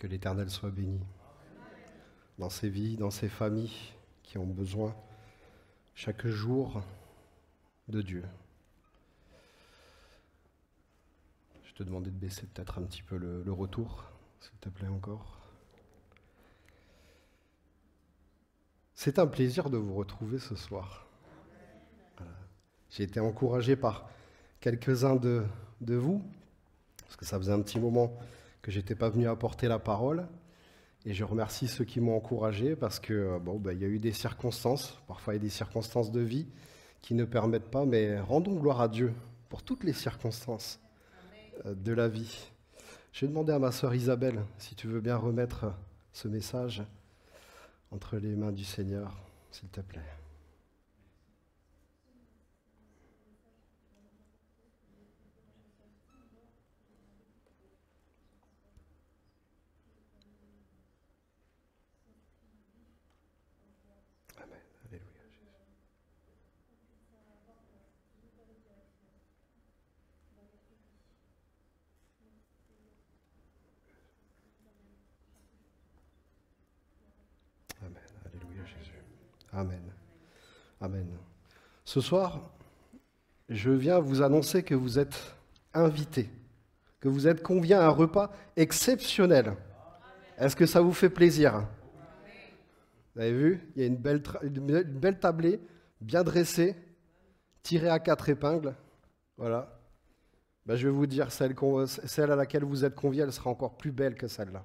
Que l'Éternel soit béni dans ces vies, dans ces familles qui ont besoin chaque jour de Dieu. Je te demandais de baisser peut-être un petit peu le retour, s'il te plaît encore. C'est un plaisir de vous retrouver ce soir. Voilà. J'ai été encouragé par quelques-uns de vous, parce que ça faisait un petit moment que je n'étais pas venu apporter la parole. Et je remercie ceux qui m'ont encouragé, parce que il y a eu des circonstances, parfois il y a des circonstances de vie qui ne permettent pas, mais rendons gloire à Dieu pour toutes les circonstances de la vie. Je vais demander à ma sœur Isabelle, si tu veux bien remettre ce message entre les mains du Seigneur, s'il te plaît. Amen. Alléluia, Jésus. Amen. Alléluia, Jésus. Amen. Amen. Ce soir, je viens vous annoncer que vous êtes invités, que vous êtes conviés à un repas exceptionnel. Est-ce que ça vous fait plaisir ? Vous avez vu ? Il y a une belle tablée, bien dressée, tirée à 4 épingles. Voilà. Je vais vous dire, celle à laquelle vous êtes conviés, elle sera encore plus belle que celle-là.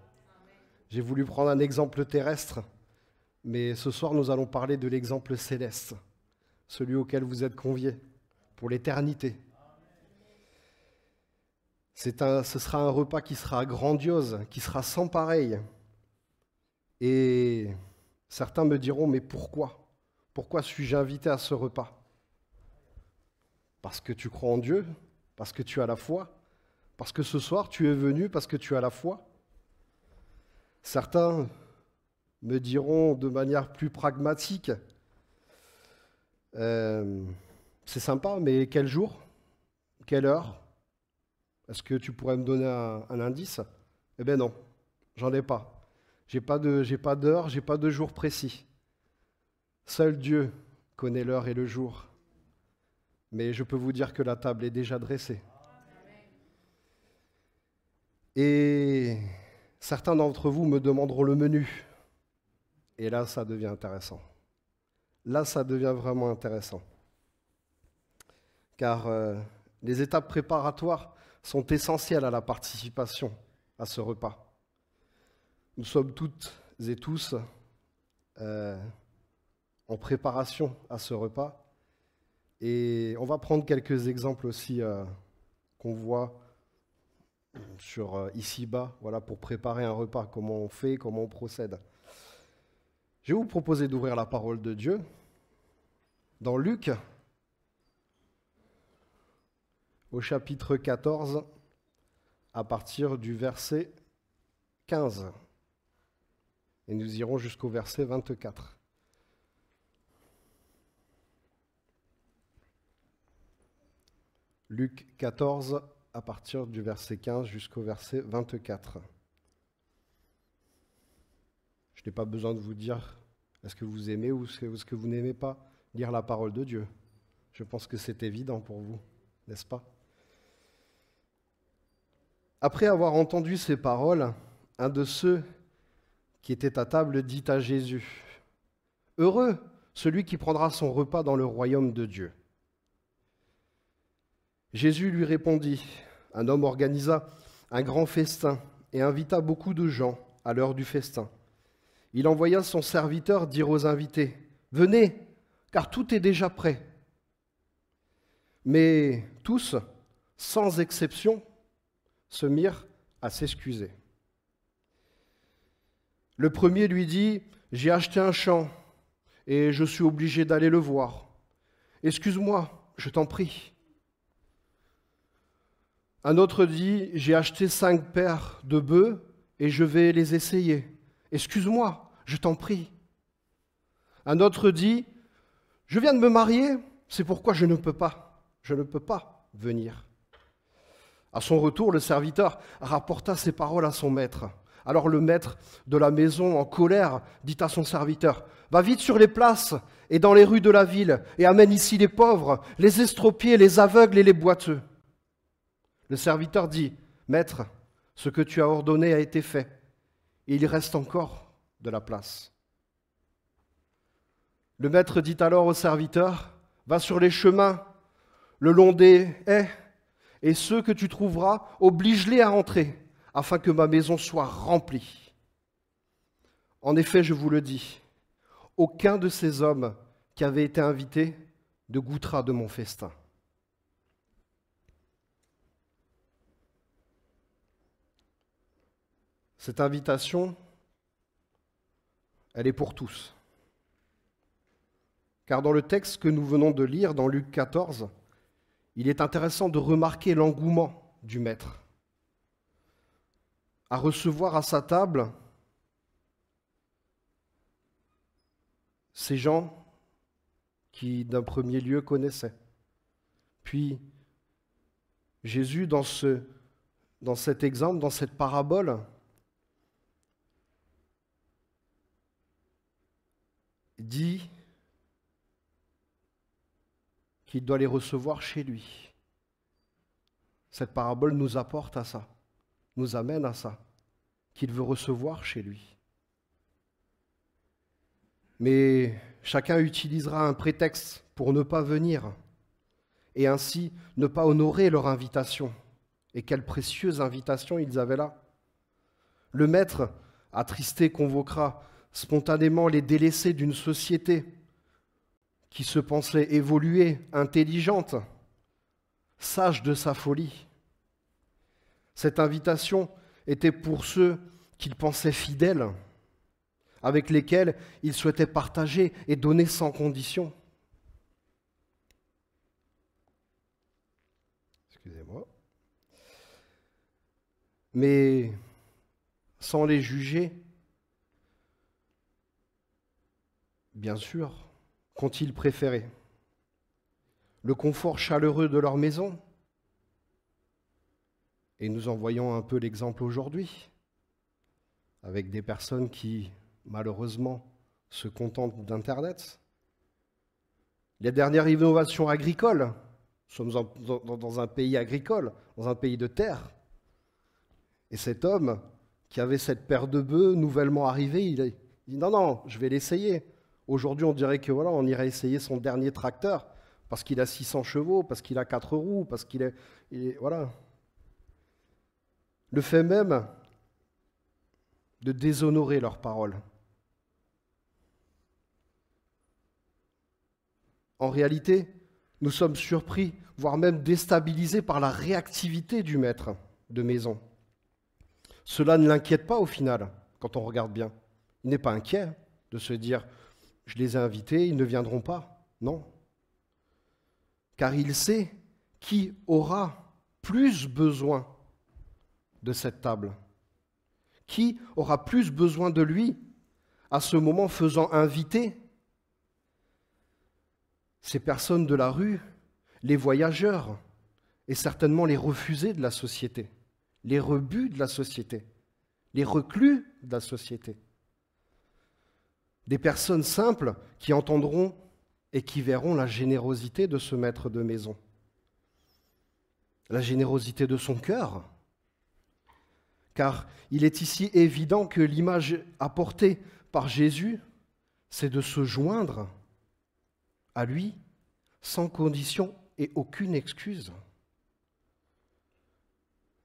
J'ai voulu prendre un exemple terrestre, mais ce soir, nous allons parler de l'exemple céleste, celui auquel vous êtes conviés pour l'éternité. Ce sera un repas qui sera grandiose, qui sera sans pareil. Et certains me diront, mais pourquoi ? Pourquoi suis-je invité à ce repas ? Parce que tu crois en Dieu ? Parce que tu as la foi ? Parce que ce soir, tu es venu parce que tu as la foi ? Certains me diront de manière plus pragmatique, c'est sympa, mais quel jour ? Quelle heure ? Est-ce que tu pourrais me donner un indice ? Eh bien non, j'en ai pas. J'ai pas d'heure, j'ai pas de jour précis. Seul Dieu connaît l'heure et le jour. Mais je peux vous dire que la table est déjà dressée. Et certains d'entre vous me demanderont le menu. Et là, ça devient intéressant. Là, ça devient vraiment intéressant. Car les étapes préparatoires sont essentielles à la participation à ce repas. Nous sommes toutes et tous en préparation à ce repas. Et on va prendre quelques exemples aussi qu'on voit sur ici-bas, voilà, pour préparer un repas, comment on fait, comment on procède. Je vais vous proposer d'ouvrir la parole de Dieu dans Luc, au chapitre 14, à partir du verset 15. Et nous irons jusqu'au verset 24. Luc 14, à partir du verset 15 jusqu'au verset 24. Je n'ai pas besoin de vous dire est-ce que vous aimez ou est-ce que vous n'aimez pas lire la parole de Dieu. Je pense que c'est évident pour vous, n'est-ce pas ? Après avoir entendu ces paroles, un de ceux qui étaient à table dit à Jésus, « Heureux celui qui prendra son repas dans le royaume de Dieu. » Jésus lui répondit, « Un homme organisa un grand festin et invita beaucoup de gens à l'heure du festin. Il envoya son serviteur dire aux invités, « Venez, car tout est déjà prêt. » Mais tous, sans exception, se mirent à s'excuser. Le premier lui dit, « J'ai acheté un champ et je suis obligé d'aller le voir. Excuse-moi, je t'en prie. » Un autre dit, « J'ai acheté 5 paires de bœufs et je vais les essayer. Excuse-moi, je t'en prie. » Un autre dit, « Je viens de me marier, c'est pourquoi je ne peux pas venir. » À son retour, le serviteur rapporta ces paroles à son maître. « Alors le maître de la maison, en colère, dit à son serviteur, « Va vite sur les places et dans les rues de la ville, et amène ici les pauvres, les estropiés, les aveugles et les boiteux. » Le serviteur dit, « Maître, ce que tu as ordonné a été fait, et il reste encore de la place. » Le maître dit alors au serviteur, « Va sur les chemins, le long des haies, et ceux que tu trouveras, oblige-les à entrer, afin que ma maison soit remplie. En effet, je vous le dis, aucun de ces hommes qui avaient été invités ne goûtera de mon festin. » Cette invitation, elle est pour tous. Car dans le texte que nous venons de lire, dans Luc 14, il est intéressant de remarquer l'engouement du maître à recevoir à sa table ces gens qui, d'un premier lieu, connaissaient. Puis, Jésus, dans cet exemple, dans cette parabole, dit qu'il doit les recevoir chez lui. Cette parabole nous apporte à ça, nous amène à ça, qu'il veut recevoir chez lui. Mais chacun utilisera un prétexte pour ne pas venir et ainsi ne pas honorer leur invitation. Et quelle précieuse invitation ils avaient là. Le maître, attristé, convoquera spontanément les délaissés d'une société qui se pensait évoluée, intelligente, sage de sa folie. Cette invitation était pour ceux qu'il pensait fidèles, avec lesquels il souhaitait partager et donner sans condition. Excusez-moi. Mais sans les juger, bien sûr, qu'ont-ils préféré? Le confort chaleureux de leur maison? Et nous en voyons un peu l'exemple aujourd'hui, avec des personnes qui, malheureusement, se contentent d'Internet. Les dernières innovations agricoles, nous sommes dans un pays agricole, dans un pays de terre. Et cet homme qui avait cette paire de bœufs nouvellement arrivée, il dit « Non, je vais l'essayer ». Aujourd'hui, on dirait que voilà, on irait essayer son dernier tracteur parce qu'il a 600 chevaux, parce qu'il a 4 roues, parce qu'il est voilà. Le fait même de déshonorer leurs paroles. En réalité, nous sommes surpris, voire même déstabilisés par la réactivité du maître de maison. Cela ne l'inquiète pas au final, quand on regarde bien. Il n'est pas inquiet de se dire « je les ai invités, ils ne viendront pas ». Non. Car il sait qui aura plus besoin de cette table. Qui aura plus besoin de lui à ce moment faisant inviter ces personnes de la rue, les voyageurs et certainement les refusés de la société, les rebuts de la société, les reclus de la société. Des personnes simples qui entendront et qui verront la générosité de ce maître de maison, la générosité de son cœur, car il est ici évident que l'image apportée par Jésus, c'est de se joindre à lui sans condition et aucune excuse.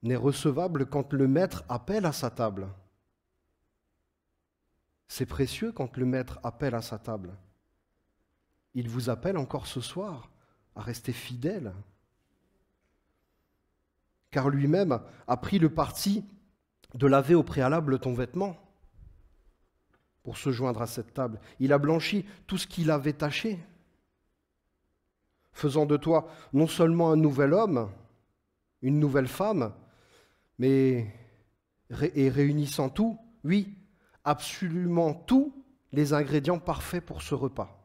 N'est recevable quand le maître appelle à sa table. C'est précieux quand le maître appelle à sa table. Il vous appelle encore ce soir à rester fidèle, car lui-même a pris le parti de laver au préalable ton vêtement pour se joindre à cette table. Il a blanchi tout ce qu'il avait taché, faisant de toi non seulement un nouvel homme, une nouvelle femme, mais et réunissant tout, oui, absolument tous les ingrédients parfaits pour ce repas.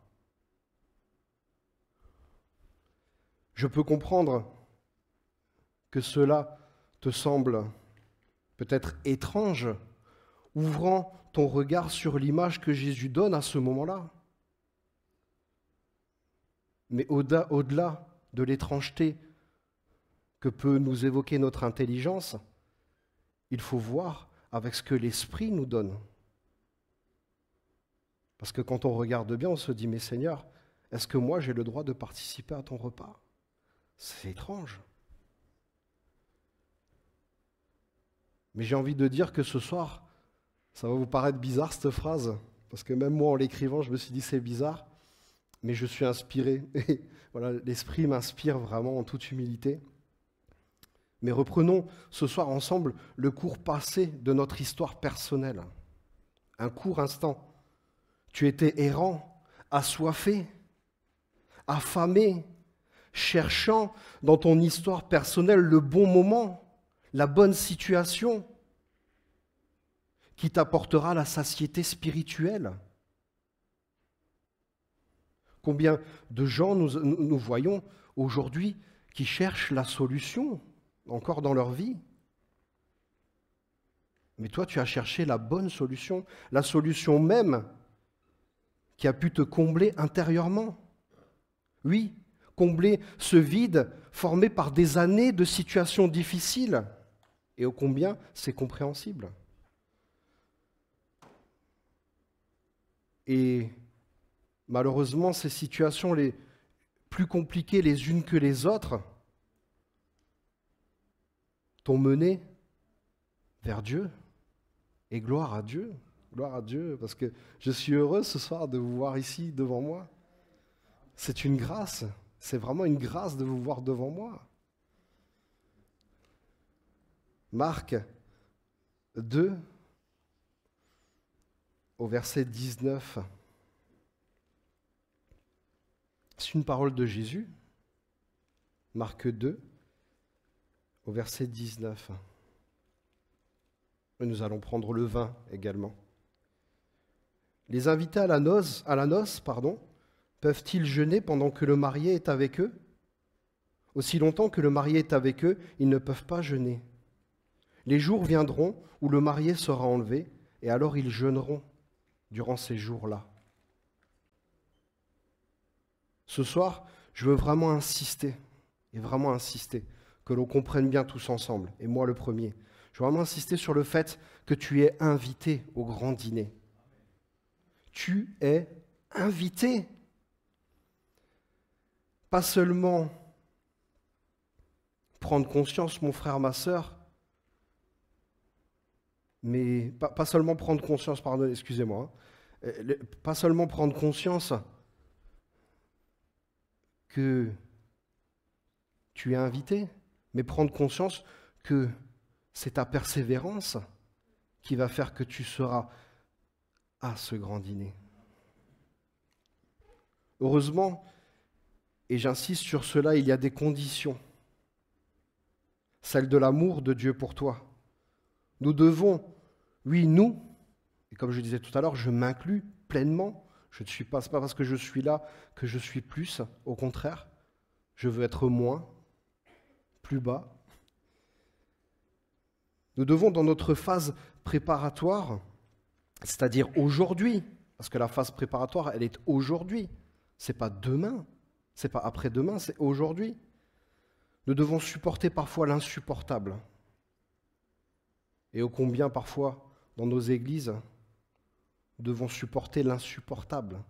Je peux comprendre que cela te semble peut-être étrange ouvrant ton regard sur l'image que Jésus donne à ce moment-là. Mais au-delà de l'étrangeté que peut nous évoquer notre intelligence, il faut voir avec ce que l'Esprit nous donne. Parce que quand on regarde bien, on se dit, mais Seigneur, est-ce que moi j'ai le droit de participer à ton repas? C'est étrange. Mais j'ai envie de dire que ce soir, ça va vous paraître bizarre cette phrase, parce que même moi en l'écrivant, je me suis dit c'est bizarre, mais je suis inspiré. Et voilà, l'Esprit m'inspire vraiment en toute humilité. Mais reprenons ce soir ensemble le cours passé de notre histoire personnelle. Un court instant. Tu étais errant, assoiffé, affamé, cherchant dans ton histoire personnelle le bon moment, la bonne situation qui t'apportera la satiété spirituelle. Combien de gens nous voyons aujourd'hui qui cherchent la solution encore dans leur vie? Mais toi, tu as cherché la bonne solution, la solution même qui a pu te combler intérieurement. Oui, combler ce vide formé par des années de situations difficiles. Et ô combien c'est compréhensible. Et malheureusement, ces situations les plus compliquées les unes que les autres t'ont mené vers Dieu. Et gloire à Dieu, parce que je suis heureux ce soir de vous voir ici devant moi. C'est une grâce, c'est vraiment une grâce de vous voir devant moi. Marc 2, au verset 19. C'est une parole de Jésus. Marc 2, au verset 19. Et nous allons prendre le vin également. Les invités à la noce, peuvent-ils jeûner pendant que le marié est avec eux? Aussi longtemps que le marié est avec eux, ils ne peuvent pas jeûner. Les jours viendront où le marié sera enlevé, et alors ils jeûneront durant ces jours-là. Ce soir, je veux vraiment insister, que l'on comprenne bien tous ensemble, et moi le premier. Je veux vraiment insister sur le fait que tu es invité au grand dîner. Tu es invité. Pas seulement prendre conscience, mon frère, ma sœur, mais pas seulement prendre conscience, pas seulement prendre conscience que tu es invité, mais prendre conscience que c'est ta persévérance qui va faire que tu seras à ce grand dîner. Heureusement, et j'insiste sur cela, il y a des conditions. Celle de l'amour de Dieu pour toi. Nous devons, oui, nous, et comme je disais tout à l'heure, je m'inclus pleinement. Ce n'est pas parce que je suis là que je suis plus, au contraire, je veux être moins, plus bas. Nous devons, dans notre phase préparatoire, c'est-à-dire aujourd'hui, parce que la phase préparatoire, elle est aujourd'hui, c'est pas demain, c'est pas après-demain, c'est aujourd'hui. Nous devons supporter parfois l'insupportable. Et ô combien parfois, dans nos églises, nous devons supporter l'insupportable.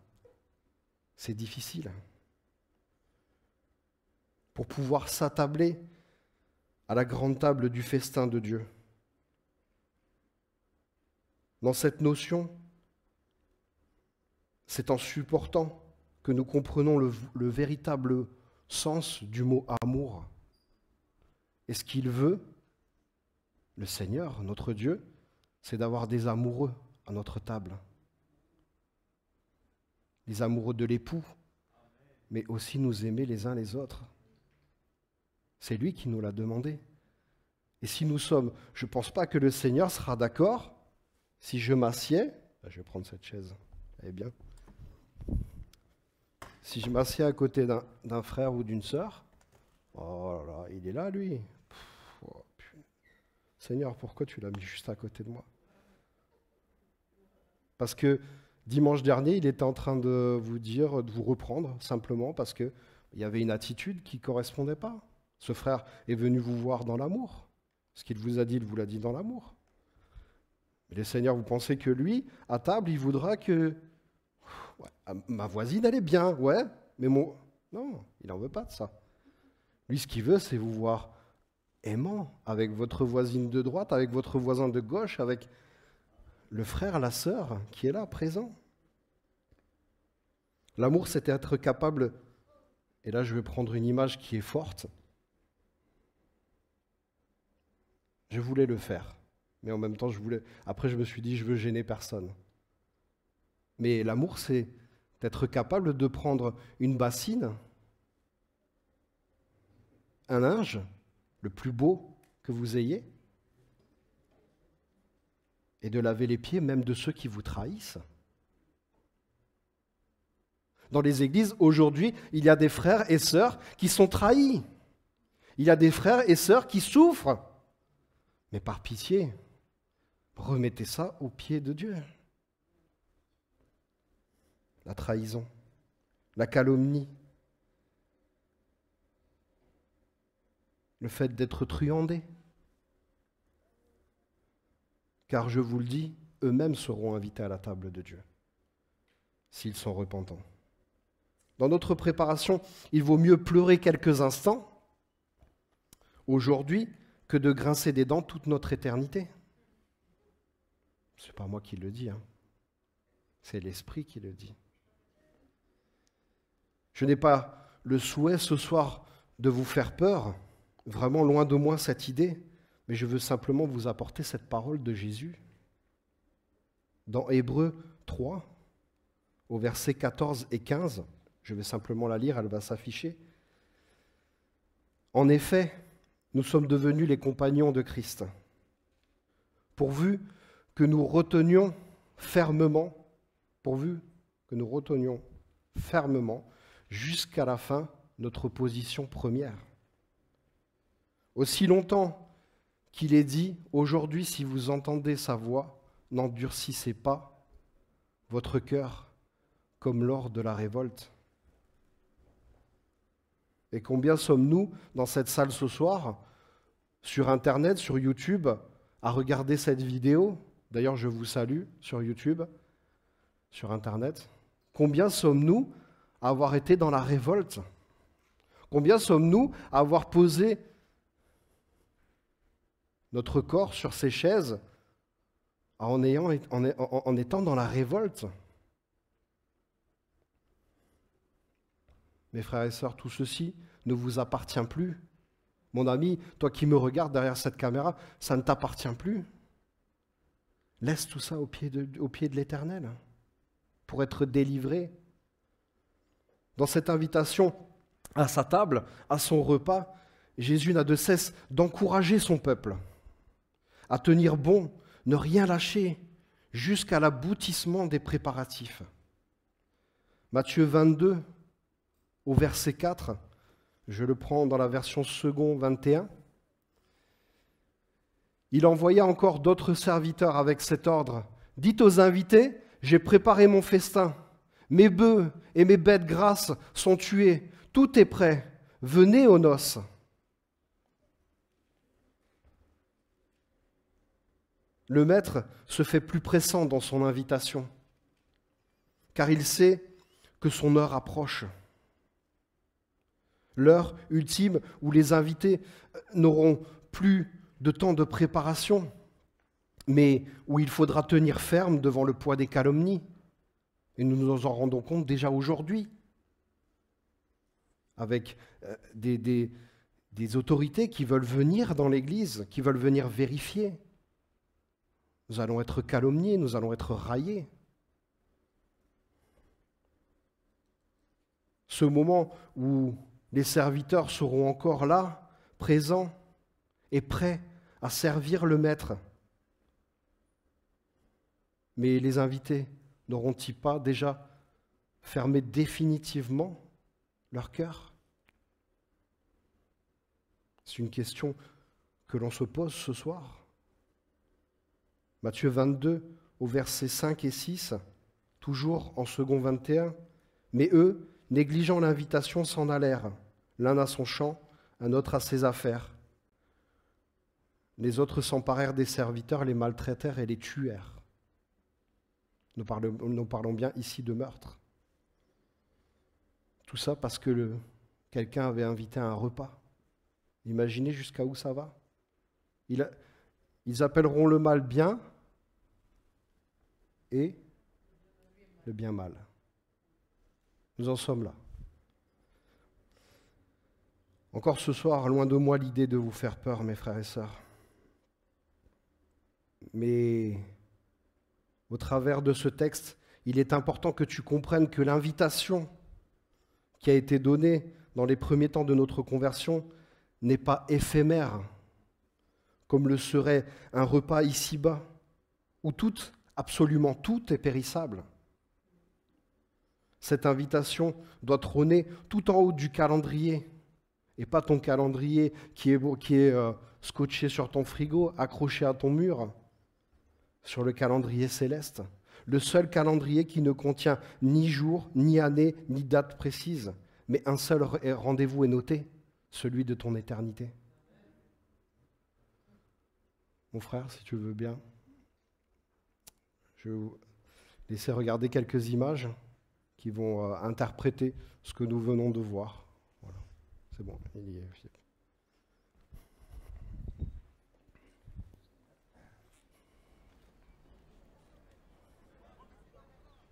C'est difficile. Pour pouvoir s'attabler à la grande table du festin de Dieu. Dans cette notion, c'est en supportant que nous comprenons le véritable sens du mot amour. Et ce qu'il veut, le Seigneur, notre Dieu, c'est d'avoir des amoureux à notre table. Les amoureux de l'époux, mais aussi nous aimer les uns les autres. C'est lui qui nous l'a demandé. Et si nous sommes, je ne pense pas que le Seigneur sera d'accord si je m'assieds, je vais prendre cette chaise, elle est bien. Si je m'assieds à côté d'un frère ou d'une sœur, oh là là, il est là lui. Seigneur, pourquoi tu l'as mis juste à côté de moi? Parce que dimanche dernier, il était en train de vous dire, de vous reprendre, simplement parce qu'il y avait une attitude qui ne correspondait pas. Ce frère est venu vous voir dans l'amour. Ce qu'il vous a dit, il vous l'a dit dans l'amour. Mais le Seigneur, vous pensez que lui, à table, il voudra que... Ouais, ma voisine, elle est bien, ouais, mais mon... Non, il n'en veut pas de ça. Lui, ce qu'il veut, c'est vous voir aimant avec votre voisine de droite, avec votre voisin de gauche, avec le frère, la sœur qui est là, présent. L'amour, c'est être capable, et là je vais prendre une image qui est forte, je voulais le faire, mais en même temps, après je me suis dit, je veux gêner personne. Mais l'amour, c'est être capable de prendre une bassine, un linge, le plus beau que vous ayez, et de laver les pieds même de ceux qui vous trahissent. Dans les églises, aujourd'hui, il y a des frères et sœurs qui sont trahis. Il y a des frères et sœurs qui souffrent. Mais par pitié, remettez ça aux pieds de Dieu. La trahison, la calomnie, le fait d'être truandé. Car je vous le dis, eux-mêmes seront invités à la table de Dieu, s'ils sont repentants. Dans notre préparation, il vaut mieux pleurer quelques instants, aujourd'hui, que de grincer des dents toute notre éternité. Ce n'est pas moi qui le dis, c'est l'Esprit qui le dit. Je n'ai pas le souhait ce soir de vous faire peur, vraiment loin de moi cette idée, mais je veux simplement vous apporter cette parole de Jésus. Dans Hébreux 3, au versets 14 et 15, je vais simplement la lire, elle va s'afficher. En effet, nous sommes devenus les compagnons de Christ, pourvu que nous retenions fermement jusqu'à la fin notre position première. Aussi longtemps qu'il est dit, aujourd'hui, si vous entendez sa voix, n'endurcissez pas votre cœur comme lors de la révolte. Et combien sommes-nous dans cette salle ce soir, sur Internet, sur YouTube, à regarder cette vidéo? D'ailleurs, je vous salue sur YouTube, sur Internet. Combien sommes-nous à avoir été dans la révolte? Combien sommes-nous à avoir posé notre corps sur ces chaises en étant dans la révolte? Mes frères et sœurs, tout ceci ne vous appartient plus. Mon ami, toi qui me regardes derrière cette caméra, ça ne t'appartient plus. Laisse tout ça au pied de l'Éternel pour être délivré. Dans cette invitation à sa table, à son repas, Jésus n'a de cesse d'encourager son peuple à tenir bon, ne rien lâcher, jusqu'à l'aboutissement des préparatifs. Matthieu 22, au verset 4, je le prends dans la version second 21. Il envoya encore d'autres serviteurs avec cet ordre. Dites aux invités, j'ai préparé mon festin. Mes bœufs et mes bêtes grasses sont tués. Tout est prêt. Venez aux noces. Le maître se fait plus pressant dans son invitation, car il sait que son heure approche. L'heure ultime où les invités n'auront plus de temps de préparation, mais où il faudra tenir ferme devant le poids des calomnies. Et nous nous en rendons compte déjà aujourd'hui, avec des autorités qui veulent venir dans l'Église, qui veulent venir vérifier. Nous allons être calomniés, nous allons être raillés. Ce moment où les serviteurs seront encore là, présents et prêts à servir le Maître. Mais les invités n'auront-ils pas déjà fermé définitivement leur cœur? C'est une question que l'on se pose ce soir. Matthieu 22, au verset 5 et 6, toujours en second 21. Mais eux, négligeant l'invitation, s'en allèrent, l'un à son champ, un autre à ses affaires. Les autres s'emparèrent des serviteurs, les maltraitèrent et les tuèrent. Nous parlons bien ici de meurtre. Tout ça parce que quelqu'un avait invité à un repas. Imaginez jusqu'à où ça va. Ils appelleront le mal bien et le bien mal. Nous en sommes là. Encore ce soir, loin de moi l'idée de vous faire peur, mes frères et sœurs. Mais au travers de ce texte, il est important que tu comprennes que l'invitation qui a été donnée dans les premiers temps de notre conversion n'est pas éphémère, comme le serait un repas ici-bas, où absolument tout est périssable. Cette invitation doit trôner tout en haut du calendrier, et pas ton calendrier qui est scotché sur ton frigo, accroché à ton mur, sur le calendrier céleste. Le seul calendrier qui ne contient ni jour, ni année, ni date précise, mais un seul rendez-vous est noté, celui de ton éternité. Mon frère, si tu veux bien, je vais vous laisser regarder quelques images qui vont interpréter ce que nous venons de voir. Voilà. C'est bon, il y est.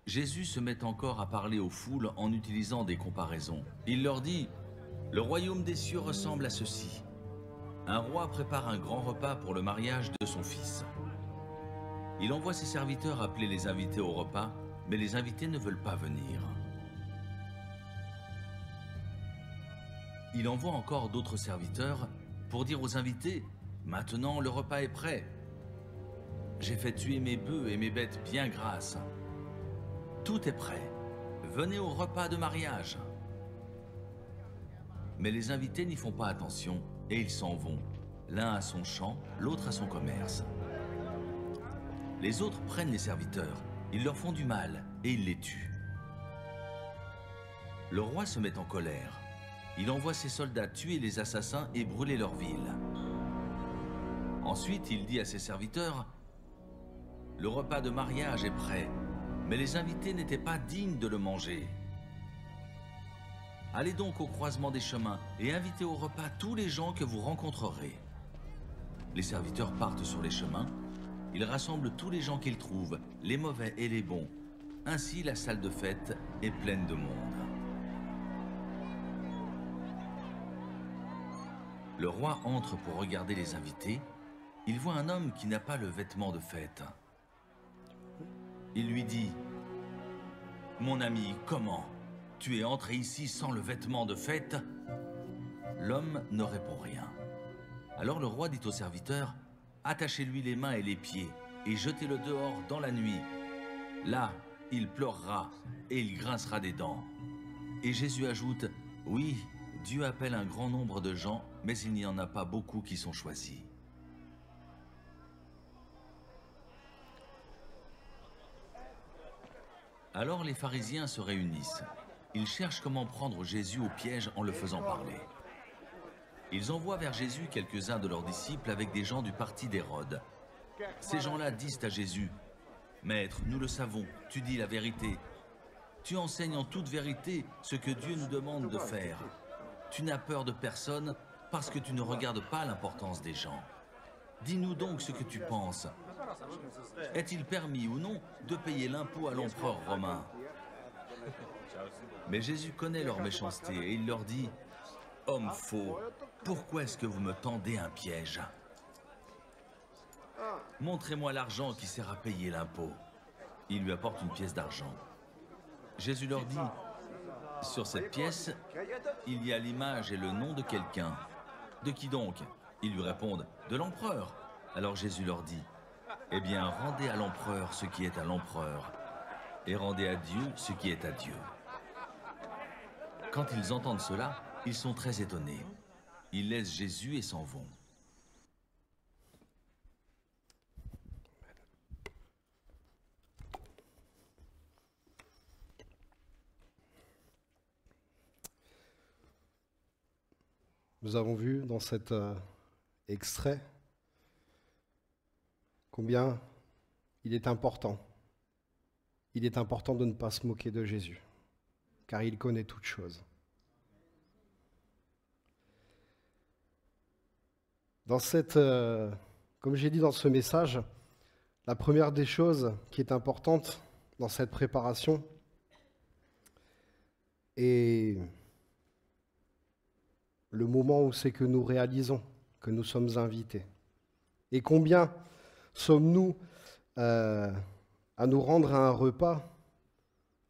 Jésus se met encore à parler aux foules en utilisant des comparaisons. Il leur dit, « Le royaume des cieux ressemble à ceci. Un roi prépare un grand repas pour le mariage de son fils. Il envoie ses serviteurs appeler les invités au repas, mais les invités ne veulent pas venir. Il envoie encore d'autres serviteurs pour dire aux invités, « Maintenant le repas est prêt. J'ai fait tuer mes bœufs et mes bêtes bien grasses. Tout est prêt. Venez au repas de mariage. » Mais les invités n'y font pas attention et ils s'en vont, l'un à son champ, l'autre à son commerce. Les autres prennent les serviteurs, ils leur font du mal et ils les tuent. Le roi se met en colère. Il envoie ses soldats tuer les assassins et brûler leur ville. Ensuite, il dit à ses serviteurs, « Le repas de mariage est prêt. » Mais les invités n'étaient pas dignes de le manger. Allez donc au croisement des chemins et invitez au repas tous les gens que vous rencontrerez. Les serviteurs partent sur les chemins. Ils rassemblent tous les gens qu'ils trouvent, les mauvais et les bons. Ainsi, la salle de fête est pleine de monde. Le roi entre pour regarder les invités. Il voit un homme qui n'a pas le vêtement de fête. Il lui dit, « Mon ami, comment? Tu es entré ici sans le vêtement de fête ?» L'homme ne répond rien. Alors le roi dit au serviteur, « Attachez-lui les mains et les pieds et jetez-le dehors dans la nuit. Là, il pleurera et il grincera des dents. » Et Jésus ajoute, « Oui, Dieu appelle un grand nombre de gens, mais il n'y en a pas beaucoup qui sont choisis. » Alors les pharisiens se réunissent. Ils cherchent comment prendre Jésus au piège en le faisant parler. Ils envoient vers Jésus quelques-uns de leurs disciples avec des gens du parti d'Hérode. Ces gens-là disent à Jésus, « Maître, nous le savons, tu dis la vérité. Tu enseignes en toute vérité ce que Dieu nous demande de faire. Tu n'as peur de personne parce que tu ne regardes pas l'importance des gens. Dis-nous donc ce que tu penses. Est-il permis ou non de payer l'impôt à l'empereur romain ?» Mais Jésus connaît leur méchanceté et il leur dit, « Hommes faux, pourquoi est-ce que vous me tendez un piège? Montrez-moi l'argent qui sert à payer l'impôt. » Ils lui apportent une pièce d'argent. Jésus leur dit, « Sur cette pièce, il y a l'image et le nom de quelqu'un. » « De qui donc ?» Ils lui répondent, « De l'empereur. » Alors Jésus leur dit, « Eh bien, rendez à l'empereur ce qui est à l'empereur, et rendez à Dieu ce qui est à Dieu. » Quand ils entendent cela, ils sont très étonnés. Ils laissent Jésus et s'en vont. Nous avons vu dans cet extrait combien il est important. Il est important de ne pas se moquer de Jésus, car il connaît toutes choses. Comme j'ai dit dans ce message, la première des choses qui est importante dans cette préparation est le moment où c'est que nous réalisons que nous sommes invités. Et combien sommes-nous à nous rendre à un repas,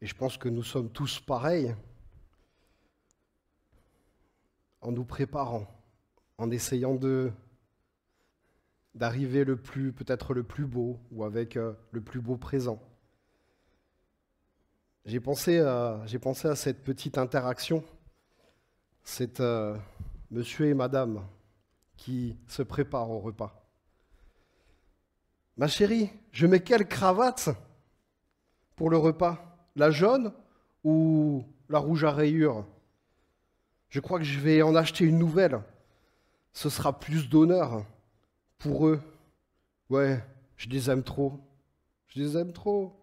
et je pense que nous sommes tous pareils, en nous préparant, en essayant d'arriver peut-être le plus beau, ou avec le plus beau présent. J'ai pensé à cette petite interaction, c'est monsieur et madame qui se préparent au repas. Ma chérie, je mets quelle cravate pour le repas? La jaune ou la rouge à rayures? Je crois que je vais en acheter une nouvelle. Ce sera plus d'honneur pour eux. Ouais, je les aime trop. Je les aime trop.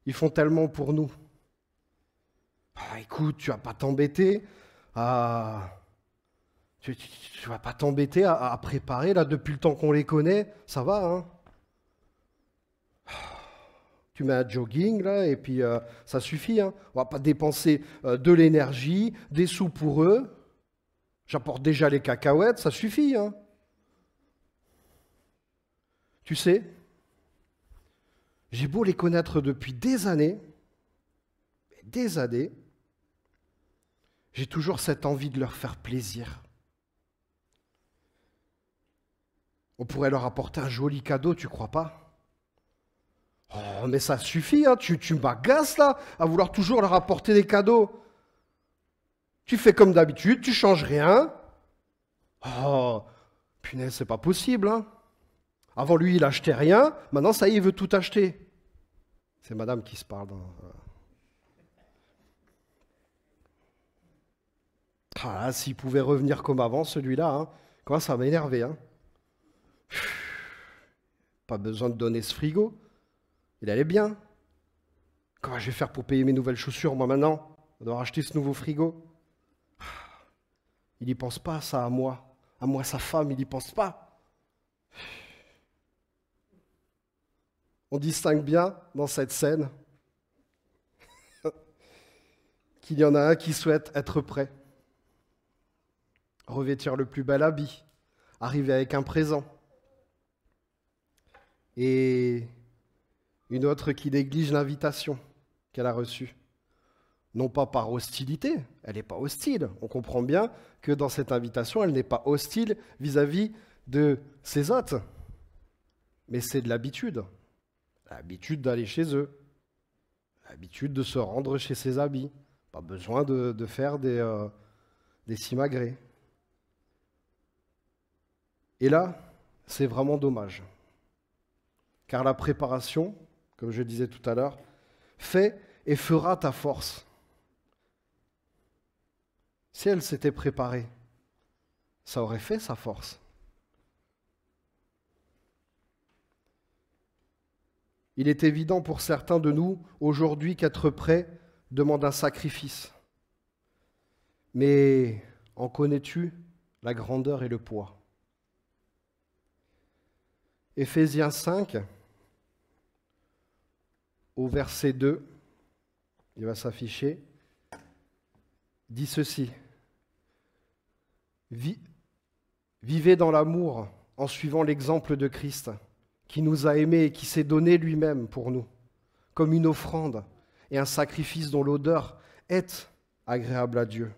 Ils font tellement pour nous. Ah, écoute, tu vas pas t'embêter à... Tu vas pas t'embêter à préparer, là, depuis le temps qu'on les connaît. Ça va, hein? Tu mets un jogging, là, et puis ça suffit. Hein. On ne va pas dépenser de l'énergie, des sous pour eux. J'apporte déjà les cacahuètes, ça suffit. Hein. Tu sais, j'ai beau les connaître depuis des années, j'ai toujours cette envie de leur faire plaisir. On pourrait leur apporter un joli cadeau, tu crois pas? Oh, mais ça suffit, hein, tu m'agaces là, à vouloir toujours leur apporter des cadeaux. Tu fais comme d'habitude, tu changes rien. Oh, punaise, c'est pas possible, hein. Avant lui, il achetait rien, maintenant ça y est, il veut tout acheter. C'est madame qui se parle. Ah là, s'il pouvait revenir comme avant, celui-là, hein, comment ça m'a énervé, hein. Pas besoin de donner ce frigo. Il allait bien. Comment je vais faire pour payer mes nouvelles chaussures, moi, maintenant? On doit racheter ce nouveau frigo. Il n'y pense pas, ça, à moi, sa femme, il n'y pense pas. On distingue bien, dans cette scène, qu'il y en a un qui souhaite être prêt, revêtir le plus bel habit, arriver avec un présent. Et une autre qui néglige l'invitation qu'elle a reçue. Non pas par hostilité, elle n'est pas hostile. On comprend bien que dans cette invitation, elle n'est pas hostile vis-à-vis de ses hôtes. Mais c'est de l'habitude. L'habitude d'aller chez eux. L'habitude de se rendre chez ses amis. Pas besoin de faire des simagrées. Et là, c'est vraiment dommage. Car la préparation, comme je disais tout à l'heure, fait et fera ta force. Si elle s'était préparée, ça aurait fait sa force. Il est évident pour certains de nous aujourd'hui qu'être prêt demande un sacrifice. Mais en connais-tu la grandeur et le poids? Éphésiens 5, au verset 2, il va s'afficher, dit ceci. Vivez dans l'amour en suivant l'exemple de Christ, qui nous a aimés et qui s'est donné lui-même pour nous, comme une offrande et un sacrifice dont l'odeur est agréable à Dieu.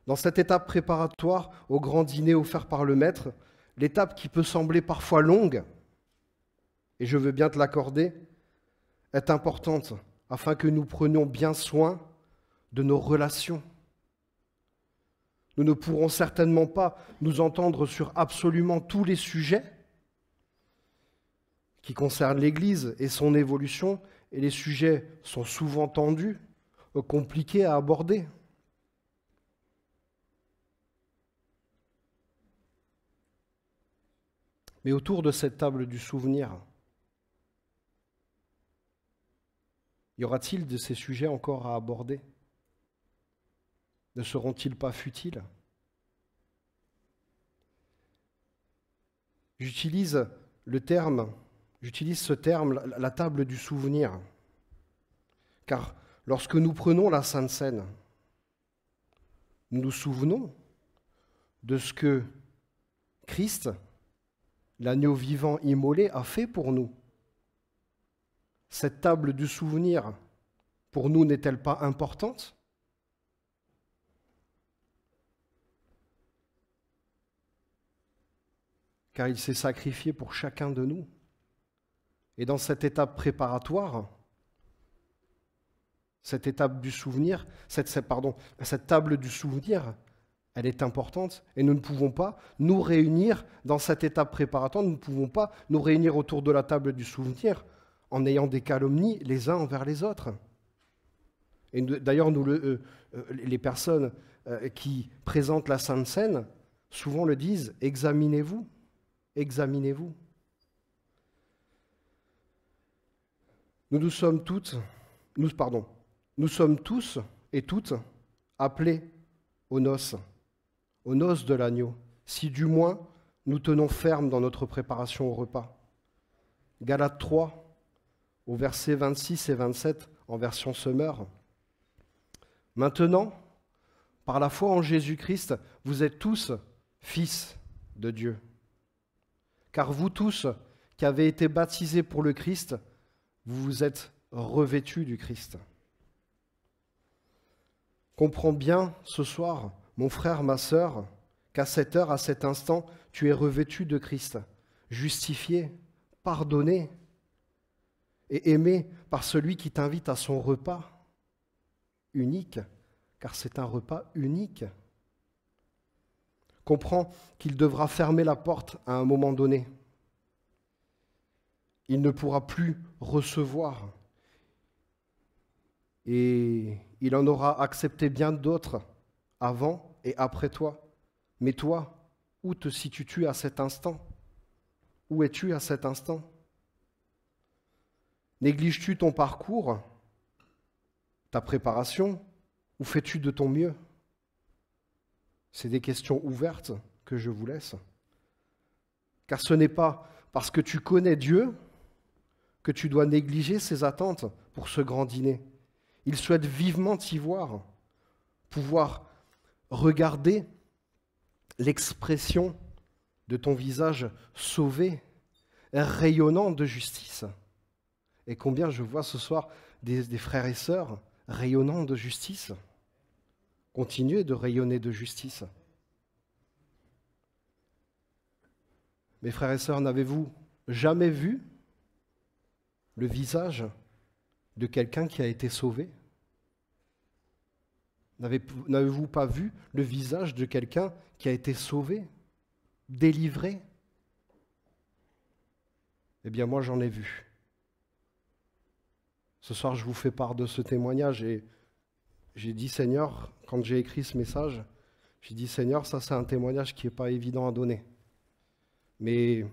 Dans cette étape préparatoire au grand dîner offert par le Maître, l'étape qui peut sembler parfois longue, et je veux bien te l'accorder, est importante afin que nous prenions bien soin de nos relations. Nous ne pourrons certainement pas nous entendre sur absolument tous les sujets qui concernent l'Église et son évolution, et les sujets sont souvent tendus, compliqués à aborder. Mais autour de cette table du souvenir, y aura-t-il de ces sujets encore à aborder? Ne seront-ils pas futiles? J'utilise ce terme, la table du souvenir, car lorsque nous prenons la Sainte Seine, nous nous souvenons de ce que Christ, l'agneau vivant immolé, a fait pour nous. Cette table du souvenir, pour nous, n'est-elle pas importante? Car il s'est sacrifié pour chacun de nous. Et dans cette étape préparatoire, cette étape du souvenir, cette table du souvenir, elle est importante et nous ne pouvons pas nous réunir dans cette étape préparatoire, nous ne pouvons pas nous réunir autour de la table du souvenir en ayant des calomnies les uns envers les autres. Et d'ailleurs, les personnes qui présentent la Sainte Seine souvent le disent, examinez-vous, examinez-vous. Nous sommes tous et toutes appelés aux noces de l'agneau, si du moins nous tenons ferme dans notre préparation au repas. Galates 3, au verset 26 et 27, en version Semeur. Maintenant, par la foi en Jésus-Christ, vous êtes tous fils de Dieu. Car vous tous qui avez été baptisés pour le Christ, vous vous êtes revêtus du Christ. Comprends bien ce soir, mon frère, ma sœur, qu'à cette heure, à cet instant, tu es revêtu de Christ, justifié, pardonné et aimé par celui qui t'invite à son repas unique, car c'est un repas unique. Comprends qu'il devra fermer la porte à un moment donné. Il ne pourra plus recevoir. Et il en aura accepté bien d'autres avant et après toi. Mais toi, où te situes-tu à cet instant? Où es-tu à cet instant? Négliges-tu ton parcours, ta préparation, ou fais-tu de ton mieux? C'est des questions ouvertes que je vous laisse. Car ce n'est pas parce que tu connais Dieu que tu dois négliger ses attentes pour ce grand dîner. Il souhaite vivement t'y voir, pouvoir regarder l'expression de ton visage sauvé, rayonnant de justice. Et combien je vois ce soir des frères et sœurs rayonnant de justice. Continuez de rayonner de justice. Mes frères et sœurs, n'avez-vous jamais vu le visage de quelqu'un qui a été sauvé? N'avez-vous pas vu le visage de quelqu'un qui a été sauvé, délivré? Eh bien, moi, j'en ai vu. Ce soir, je vous fais part de ce témoignage et j'ai dit, Seigneur, quand j'ai écrit ce message, j'ai dit, Seigneur, ça c'est un témoignage qui n'est pas évident à donner. Mais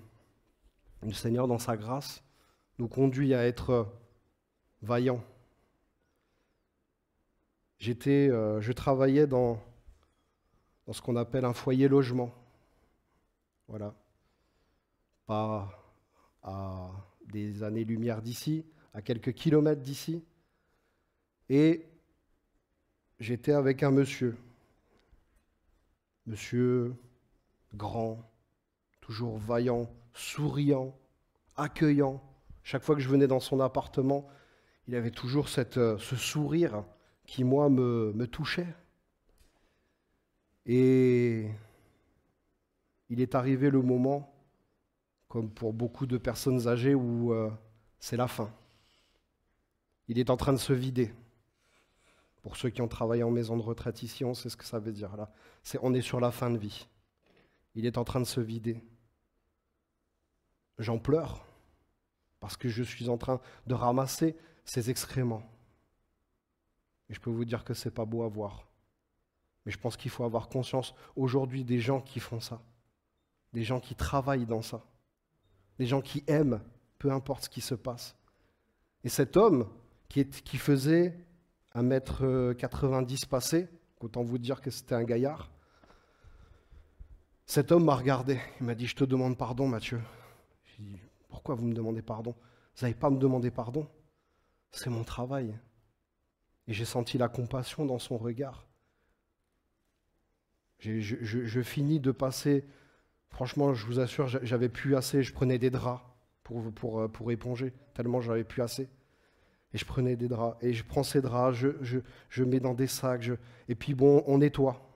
le Seigneur, dans sa grâce, nous conduit à être vaillants. Je travaillais dans ce qu'on appelle un foyer logement. Voilà. Pas à des années-lumière d'ici, à quelques kilomètres d'ici. Et j'étais avec un monsieur grand, toujours vaillant, souriant, accueillant. Chaque fois que je venais dans son appartement, il avait toujours ce sourire qui, moi, me touchait. Et il est arrivé le moment, comme pour beaucoup de personnes âgées, où c'est la fin. Il est en train de se vider. Pour ceux qui ont travaillé en maison de retraite ici, on sait ce que ça veut dire là. On est sur la fin de vie. Il est en train de se vider. J'en pleure parce que je suis en train de ramasser ses excréments. Et je peux vous dire que c'est pas beau à voir. Mais je pense qu'il faut avoir conscience aujourd'hui des gens qui font ça, des gens qui travaillent dans ça. des gens qui aiment, peu importe ce qui se passe. Et cet homme qui faisait 1m90 passé, autant vous dire que c'était un gaillard, cet homme m'a regardé, il m'a dit « Je te demande pardon, Mathieu ». J'ai dit « Pourquoi vous me demandez pardon ? Vous n'allez pas me demander pardon ? C'est mon travail. » Et j'ai senti la compassion dans son regard. Je finis de passer, franchement, je vous assure, j'avais plus assez, je prenais des draps pour éponger, tellement j'avais plus assez. Et je prenais des draps, et je prends ces draps, je mets dans des sacs, et puis bon, on nettoie.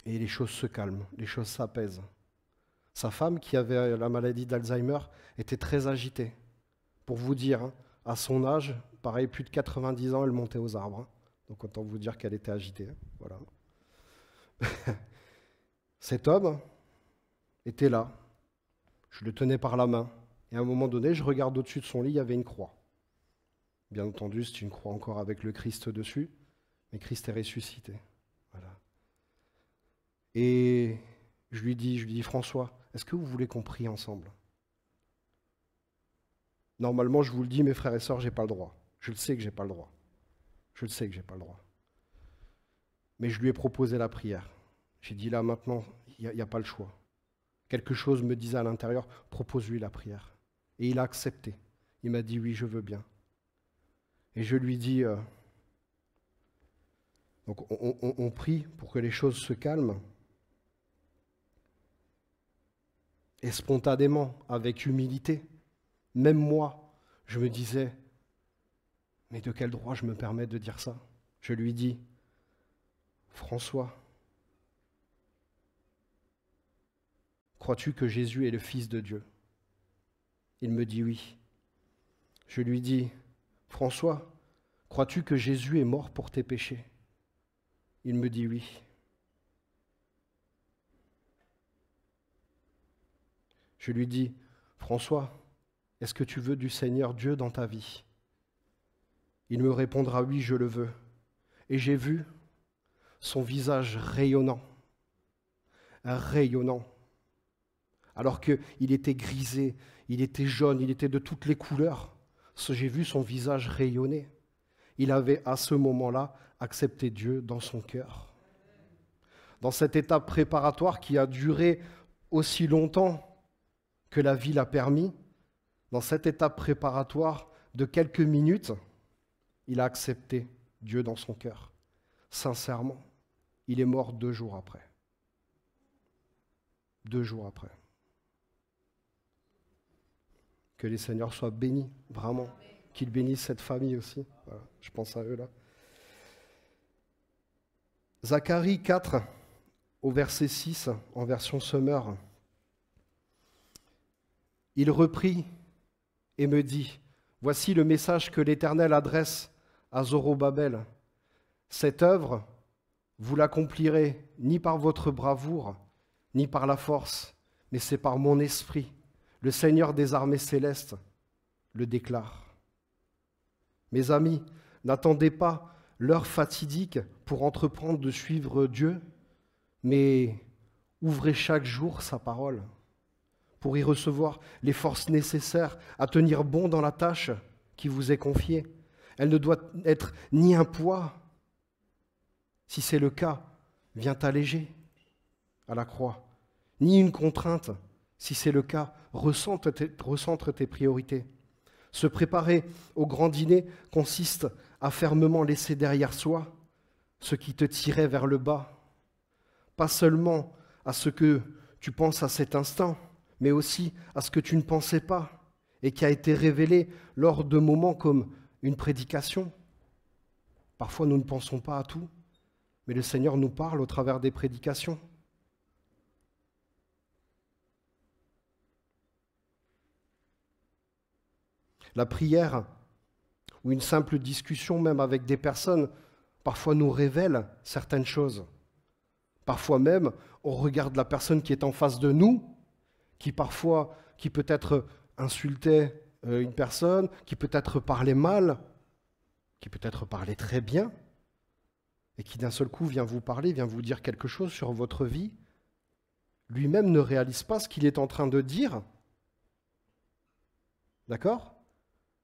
Et les choses se calment, les choses s'apaisent. Sa femme, qui avait la maladie d'Alzheimer, était très agitée. Pour vous dire, hein, à son âge, pareil, plus de 90 ans, elle montait aux arbres. Hein. Donc autant vous dire qu'elle était agitée. Hein. Voilà. Cet homme était là. Je le tenais par la main. Et à un moment donné, je regarde au-dessus de son lit, il y avait une croix. Bien entendu, c'est une croix encore avec le Christ dessus, mais Christ est ressuscité. Voilà. Et je lui dis, François, est-ce que vous voulez qu'on prie ensemble ? Normalement, je vous le dis, mes frères et sœurs, j'ai pas le droit. Je le sais que j'ai pas le droit. Je le sais que j'ai pas le droit. Mais je lui ai proposé la prière. J'ai dit là, maintenant, il n'y a pas le choix. Quelque chose me disait à l'intérieur, propose-lui la prière. Et il a accepté. Il m'a dit, oui, je veux bien. Et je lui dis, donc on prie pour que les choses se calment. Et spontanément, avec humilité, même moi, je me disais, mais de quel droit je me permets de dire ça ? Je lui dis, François, crois-tu que Jésus est le Fils de Dieu ? Il me dit oui. Je lui dis, François, crois-tu que Jésus est mort pour tes péchés ? Il me dit oui. Je lui dis, François, est-ce que tu veux du Seigneur Dieu dans ta vie ? Il me répondra oui, je le veux. Et j'ai vu son visage rayonnant, rayonnant. Alors qu'il était grisé, il était jaune, il était de toutes les couleurs. J'ai vu son visage rayonner. Il avait à ce moment-là accepté Dieu dans son cœur. Dans cette étape préparatoire qui a duré aussi longtemps que la vie l'a permis, dans cette étape préparatoire de quelques minutes, il a accepté Dieu dans son cœur. Sincèrement, il est mort 2 jours après. 2 jours après. Que les Seigneurs soient bénis, vraiment. Qu'ils bénissent cette famille aussi. Voilà, je pense à eux là. Zacharie 4, au verset 6, en version Summer. Il reprit et me dit, « Voici le message que l'Éternel adresse à Zorobabel. Cette œuvre, vous l'accomplirez ni par votre bravoure, ni par la force, mais c'est par mon esprit. Le Seigneur des armées célestes le déclare. » Mes amis, n'attendez pas l'heure fatidique pour entreprendre de suivre Dieu, mais ouvrez chaque jour sa parole pour y recevoir les forces nécessaires à tenir bon dans la tâche qui vous est confiée. Elle ne doit être ni un poids. Si c'est le cas, viens t'alléger à la croix. Ni une contrainte. Si c'est le cas, recentre tes priorités. Se préparer au grand dîner consiste à fermement laisser derrière soi ce qui te tirait vers le bas. Pas seulement à ce que tu penses à cet instant, mais aussi à ce que tu ne pensais pas et qui a été révélé lors de moments comme une prédication. Parfois, nous ne pensons pas à tout, mais le Seigneur nous parle au travers des prédications. La prière ou une simple discussion même avec des personnes parfois nous révèle certaines choses. Parfois même, on regarde la personne qui est en face de nous, qui peut-être insultait une personne, qui peut-être parlait mal, qui peut-être parlait très bien, et qui d'un seul coup vient vous parler, vient vous dire quelque chose sur votre vie. lui-même ne réalise pas ce qu'il est en train de dire. D'accord?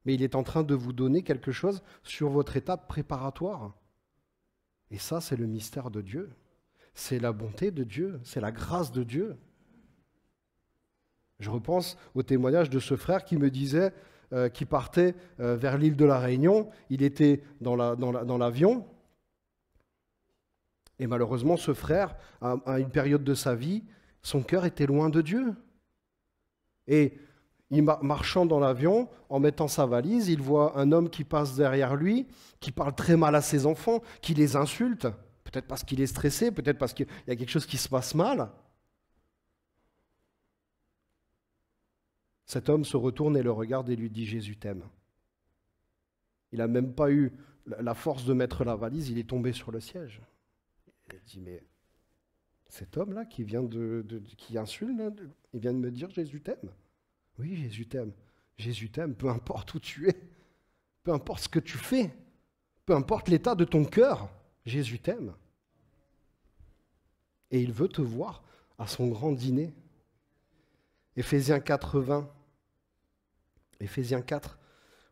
Mais il est en train de vous donner quelque chose sur votre étape préparatoire. Et ça, c'est le mystère de Dieu. C'est la bonté de Dieu, c'est la grâce de Dieu. Je repense au témoignage de ce frère qui me disait qu'il partait vers l'île de la Réunion. Il était dans l'avion. Et malheureusement, ce frère, à une période de sa vie, son cœur était loin de Dieu. Et marchant dans l'avion, en mettant sa valise, il voit un homme qui passe derrière lui, qui parle très mal à ses enfants, qui les insulte, peut-être parce qu'il est stressé, peut-être parce qu'il y a quelque chose qui se passe mal. Cet homme se retourne et le regarde et lui dit « Jésus t'aime ». Il n'a même pas eu la force de mettre la valise, il est tombé sur le siège. Il dit « Mais cet homme-là qui vient qui insulte, là, il vient de me dire « Jésus t'aime ». Oui, Jésus t'aime. Jésus t'aime, peu importe où tu es, peu importe ce que tu fais, peu importe l'état de ton cœur, Jésus t'aime. Et il veut te voir à son grand dîner. Éphésiens 4, 20. Éphésiens 4,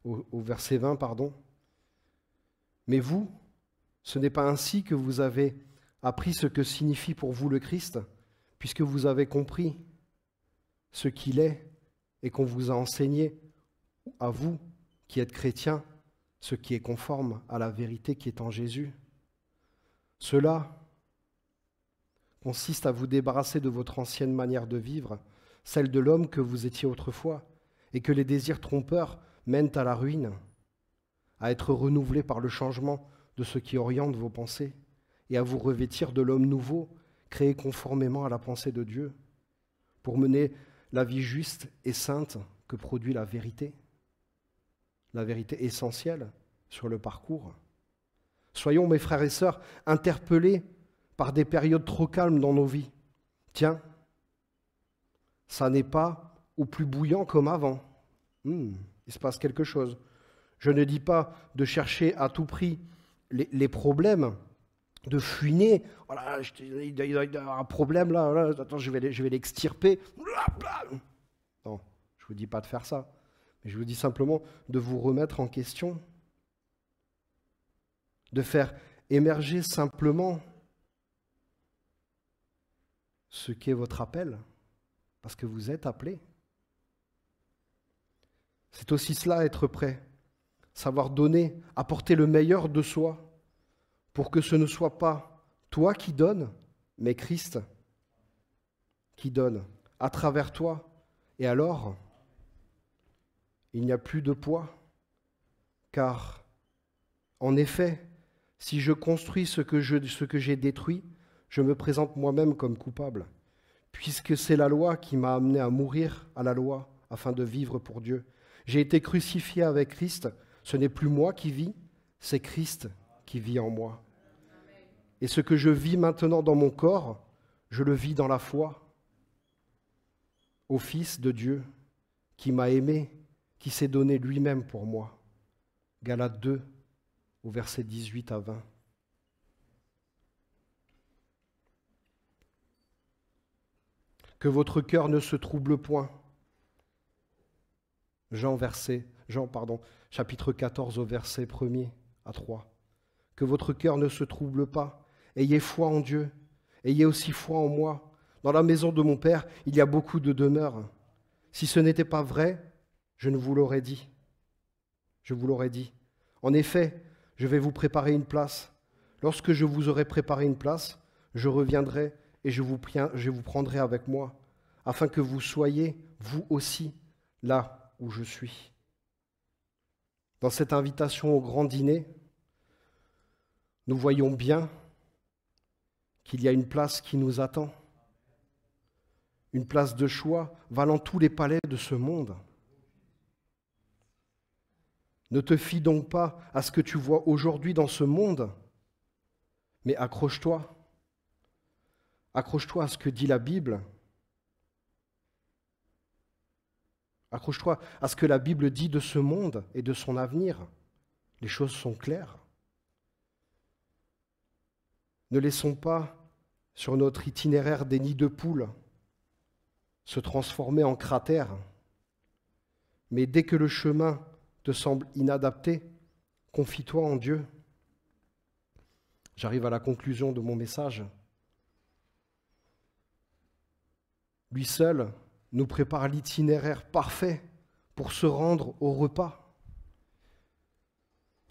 au verset 20, pardon. Mais vous, ce n'est pas ainsi que vous avez appris ce que signifie pour vous le Christ, puisque vous avez compris ce qu'il est et qu'on vous a enseigné, à vous qui êtes chrétiens, ce qui est conforme à la vérité qui est en Jésus. Cela consiste à vous débarrasser de votre ancienne manière de vivre, celle de l'homme que vous étiez autrefois, et que les désirs trompeurs mènent à la ruine, à être renouvelés par le changement de ce qui oriente vos pensées, et à vous revêtir de l'homme nouveau, créé conformément à la pensée de Dieu, pour mener la vie juste et sainte que produit la vérité essentielle sur le parcours. Soyons, mes frères et sœurs, interpellés par des périodes trop calmes dans nos vies. Tiens, ça n'est pas au plus bouillant comme avant. Il se passe quelque chose. Je ne dis pas de chercher à tout prix les problèmes, de fuiner. Voilà, il y a un problème là, attends, je vais l'extirper. Non, je ne vous dis pas de faire ça. Mais je vous dis simplement de vous remettre en question, de faire émerger simplement ce qu'est votre appel, parce que vous êtes appelés. C'est aussi cela, être prêt, savoir donner, apporter le meilleur de soi, pour que ce ne soit pas toi qui donnes, mais Christ qui donne à travers toi. Et alors, il n'y a plus de poids, car, en effet, si je construis ce que j'ai détruit, je me présente moi-même comme coupable, puisque c'est la loi qui m'a amené à mourir à la loi afin de vivre pour Dieu. J'ai été crucifié avec Christ, ce n'est plus moi qui vis, c'est Christ qui vit en moi. Et ce que je vis maintenant dans mon corps, je le vis dans la foi au Fils de Dieu qui m'a aimé, qui s'est donné lui-même pour moi. Galates 2, au verset 18 à 20. Que votre cœur ne se trouble point. Chapitre 14 au verset 1er à 3. Que votre cœur ne se trouble pas. Ayez foi en Dieu. Ayez aussi foi en moi. Dans la maison de mon Père, il y a beaucoup de demeures. Si ce n'était pas vrai, je vous l'aurais dit. En effet, je vais vous préparer une place. Lorsque je vous aurai préparé une place, je reviendrai et je vous prendrai avec moi, afin que vous soyez, vous aussi, là où je suis. Dans cette invitation au grand dîner, nous voyons bien qu'il y a une place qui nous attend, une place de choix valant tous les palais de ce monde. Ne te fie donc pas à ce que tu vois aujourd'hui dans ce monde, mais accroche-toi. Accroche-toi à ce que dit la Bible. Accroche-toi à ce que la Bible dit de ce monde et de son avenir. Les choses sont claires. Ne laissons pas sur notre itinéraire des nids de poules se transformer en cratère. Mais dès que le chemin te semble inadapté, confie-toi en Dieu. J'arrive à la conclusion de mon message. Lui seul nous prépare l'itinéraire parfait pour se rendre au repas.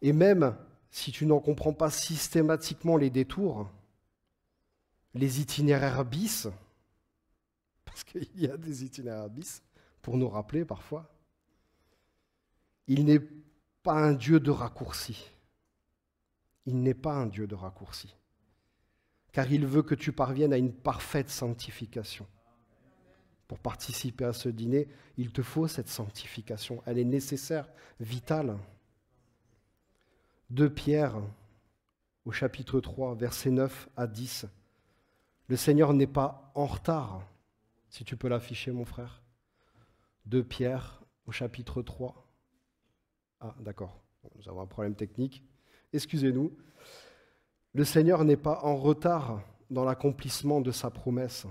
Et même si tu n'en comprends pas systématiquement les détours, les itinéraires bis, parce qu'il y a des itinéraires bis pour nous rappeler parfois, il n'est pas un Dieu de raccourcis. Il n'est pas un Dieu de raccourcis, car il veut que tu parviennes à une parfaite sanctification. Pour participer à ce dîner, il te faut cette sanctification. Elle est nécessaire, vitale. 2 Pierre, au chapitre 3, versets 9 à 10. Le Seigneur n'est pas en retard. Si tu peux l'afficher, mon frère. 2 Pierre, au chapitre 3. Ah, d'accord. Nous avons un problème technique. Excusez-nous. Le Seigneur n'est pas en retard dans l'accomplissement de sa promesse,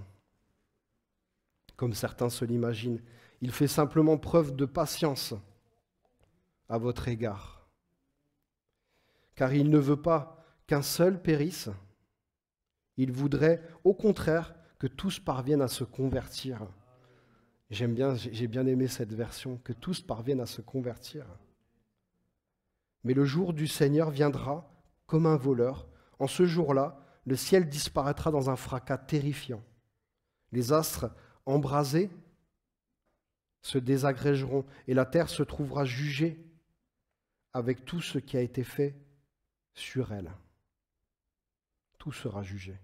comme certains se l'imaginent. Il fait simplement preuve de patience à votre égard, car il ne veut pas qu'un seul périsse. Il voudrait, au contraire, que tous parviennent à se convertir. J'ai bien aimé cette version, que tous parviennent à se convertir. Mais le jour du Seigneur viendra comme un voleur. En ce jour-là, le ciel disparaîtra dans un fracas terrifiant. Les astres embrasés se désagrégeront et la terre se trouvera jugée avec tout ce qui a été fait sur elle. Tout sera jugé.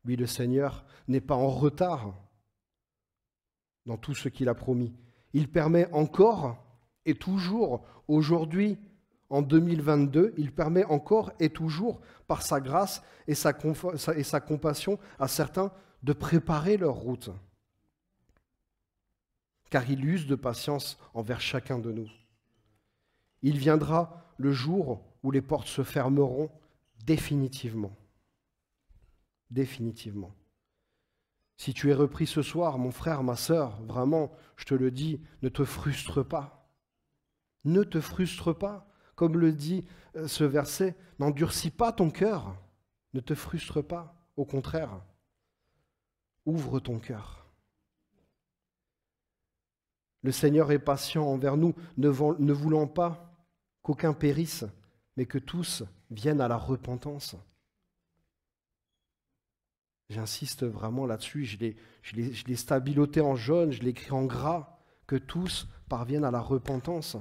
Lui, le Seigneur, n'est pas en retard dans tout ce qu'il a promis. Il permet encore et toujours, aujourd'hui, en 2022, il permet encore et toujours, par sa grâce et sa compassion, à certains de préparer leur route. Car il use de patience envers chacun de nous. Il viendra le jour où les portes se fermeront définitivement. Définitivement. Si tu es repris ce soir, mon frère, ma sœur, vraiment, je te le dis, ne te frustre pas. Ne te frustre pas. Comme le dit ce verset, n'endurcis pas ton cœur. Ne te frustre pas. Au contraire, ouvre ton cœur. Le Seigneur est patient envers nous, ne voulant pas qu'aucun périsse, mais que tous viennent à la repentance. J'insiste vraiment là-dessus, je l'ai stabiloté en jaune, je l'ai écrit en gras, que tous parviennent à la repentance.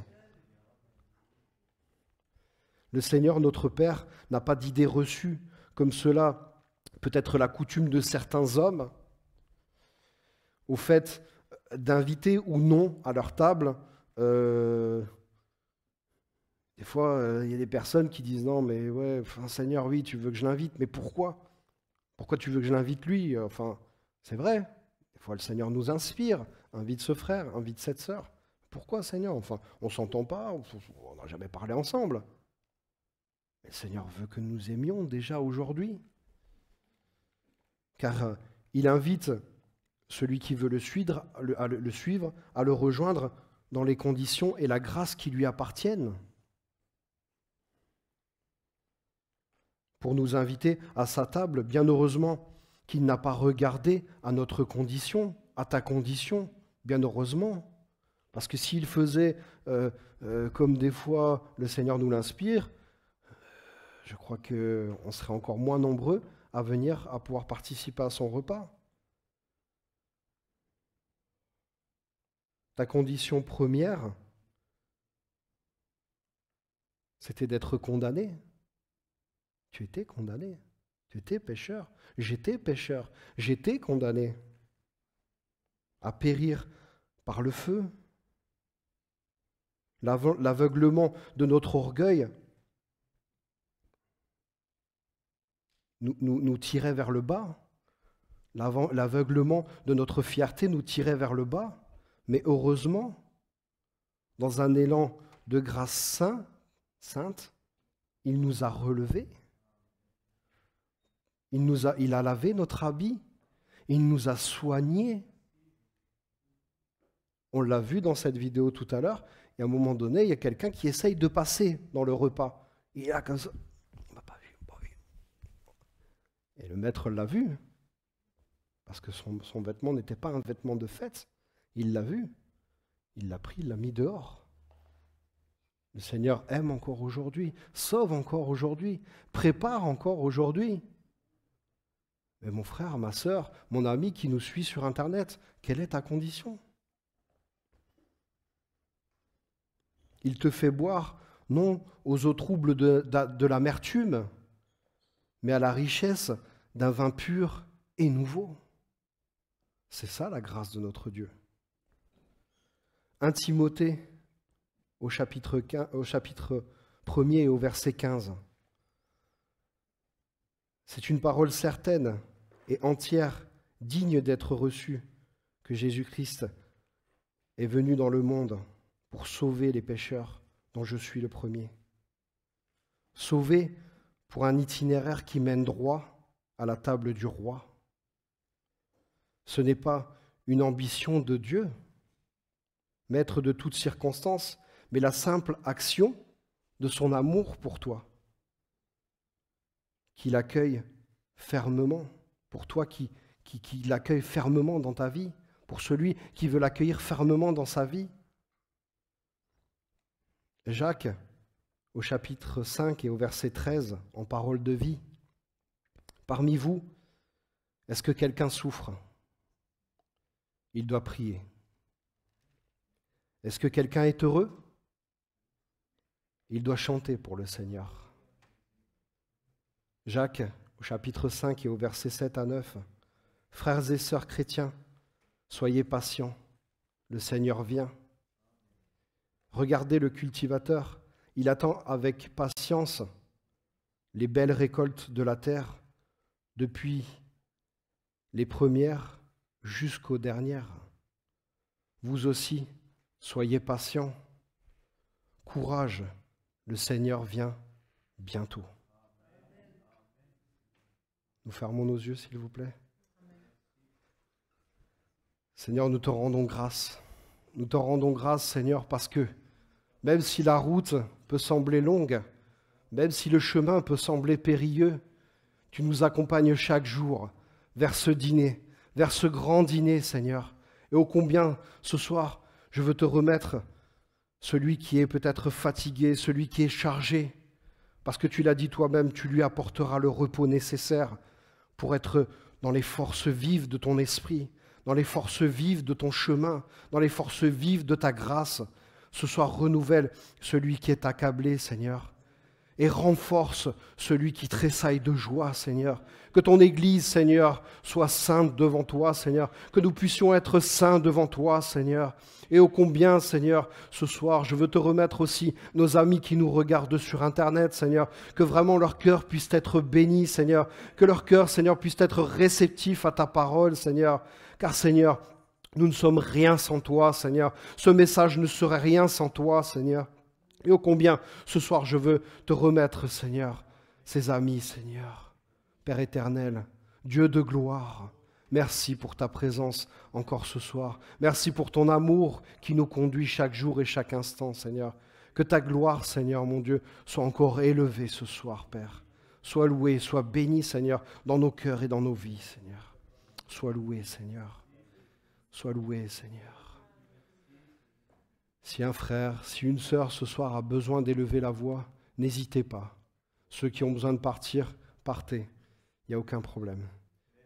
Le Seigneur, notre Père, n'a pas d'idée reçue, comme cela peut être la coutume de certains hommes, au fait d'inviter ou non à leur table. Des fois, il y a des personnes qui disent « Non, mais ouais, enfin, Seigneur, oui, tu veux que je l'invite, mais pourquoi ? Pourquoi tu veux que je l'invite lui ? Enfin, c'est vrai, des fois le Seigneur nous inspire, invite ce frère, invite cette sœur. Pourquoi, Seigneur ? Enfin, on ne s'entend pas, on n'a jamais parlé ensemble. Mais le Seigneur veut que nous aimions déjà aujourd'hui. Car il invite celui qui veut le suivre, à le rejoindre dans les conditions et la grâce qui lui appartiennent. Pour nous inviter à sa table, bien heureusement qu'il n'a pas regardé à notre condition, à ta condition, bien heureusement. Parce que s'il faisait comme des fois le Seigneur nous l'inspire, je crois qu'on serait encore moins nombreux à venir, à pouvoir participer à son repas. Ta condition première, c'était d'être condamné. Tu étais condamné, tu étais pécheur, j'étais condamné à périr par le feu. L'aveuglement de notre orgueil nous tirait vers le bas. L'aveuglement de notre fierté nous tirait vers le bas. Mais heureusement, dans un élan de grâce sainte, il nous a relevés. Il a lavé notre habit, il nous a soignés, On l'a vu dans cette vidéo tout à l'heure, et à un moment donné, il y a quelqu'un qui essaye de passer dans le repas. Et là, comme ça, on n'a pas vu, pas vu. Et le maître l'a vu, parce que son vêtement n'était pas un vêtement de fête. Il l'a vu, il l'a pris, il l'a mis dehors. Le Seigneur aime encore aujourd'hui, sauve encore aujourd'hui, prépare encore aujourd'hui. Mais mon frère, ma sœur, mon ami qui nous suit sur Internet, quelle est ta condition ? Il te fait boire, non aux eaux troubles de l'amertume, mais à la richesse d'un vin pur et nouveau. C'est ça la grâce de notre Dieu. 1 Timothée, au chapitre 1er et au verset 15. C'est une parole certaine et entière, digne d'être reçue, que Jésus-Christ est venu dans le monde pour sauver les pécheurs, dont je suis le premier. Sauver pour un itinéraire qui mène droit à la table du roi. Ce n'est pas une ambition de Dieu, maître de toutes circonstances, mais la simple action de son amour pour toi, qu'il accueille fermement, pour toi qui l'accueille fermement dans ta vie, pour celui qui veut l'accueillir fermement dans sa vie. Jacques, au chapitre 5 et au verset 13, en parole de vie, « Parmi vous, est-ce que quelqu'un souffre ? Il doit prier. Est-ce que quelqu'un est heureux ? Il doit chanter pour le Seigneur. » Jacques, au chapitre 5 et au verset 7 à 9, « Frères et sœurs chrétiens, soyez patients, le Seigneur vient. Regardez le cultivateur, il attend avec patience les belles récoltes de la terre, depuis les premières jusqu'aux dernières. Vous aussi, soyez patients. Courage, le Seigneur vient bientôt. » Nous fermons nos yeux, s'il vous plaît. Seigneur, nous te rendons grâce. Nous te rendons grâce, Seigneur, parce que même si la route peut sembler longue, même si le chemin peut sembler périlleux, tu nous accompagnes chaque jour vers ce dîner, vers ce grand dîner, Seigneur. Et ô combien, ce soir, je veux te remettre celui qui est peut-être fatigué, celui qui est chargé, parce que tu l'as dit toi-même, tu lui apporteras le repos nécessaire pour être dans les forces vives de ton esprit, dans les forces vives de ton chemin, dans les forces vives de ta grâce. Ce soir, renouvelle celui qui est accablé, Seigneur, et renforce celui qui tressaille de joie, Seigneur. Que ton Église, Seigneur, soit sainte devant toi, Seigneur. Que nous puissions être saints devant toi, Seigneur. Et ô combien, Seigneur, ce soir, je veux te remettre aussi nos amis qui nous regardent sur Internet, Seigneur. Que vraiment leur cœur puisse être béni, Seigneur. Que leur cœur, Seigneur, puisse être réceptif à ta parole, Seigneur. Car, Seigneur, nous ne sommes rien sans toi, Seigneur. Ce message ne serait rien sans toi, Seigneur. Et ô combien, ce soir, je veux te remettre, Seigneur, ces amis, Seigneur. Père éternel, Dieu de gloire, merci pour ta présence encore ce soir. Merci pour ton amour qui nous conduit chaque jour et chaque instant, Seigneur. Que ta gloire, Seigneur, mon Dieu, soit encore élevée ce soir, Père. Sois loué, sois béni, Seigneur, dans nos cœurs et dans nos vies, Seigneur. Sois loué, Seigneur. Sois loué, Seigneur. Si un frère, si une sœur ce soir a besoin d'élever la voix, n'hésitez pas. Ceux qui ont besoin de partir, partez. Il n'y a aucun problème.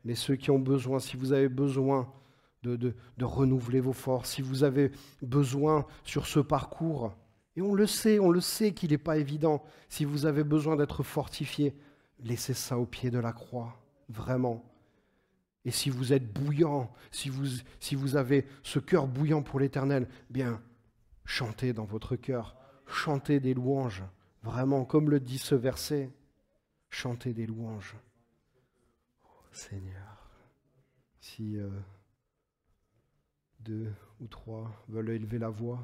Mais ceux qui ont besoin, si vous avez besoin de renouveler vos forces, si vous avez besoin sur ce parcours, et on le sait qu'il n'est pas évident, si vous avez besoin d'être fortifié, laissez ça au pied de la croix, vraiment. Et si vous êtes bouillant, si vous avez ce cœur bouillant pour l'Éternel, bien, chantez dans votre cœur, chantez des louanges, vraiment, comme le dit ce verset, chantez des louanges. Oh, Seigneur, si 2 ou 3 veulent élever la voix.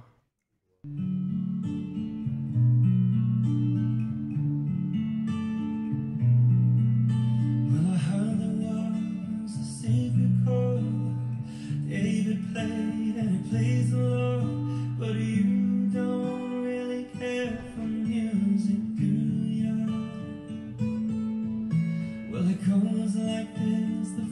David played and he plays the goes like this, the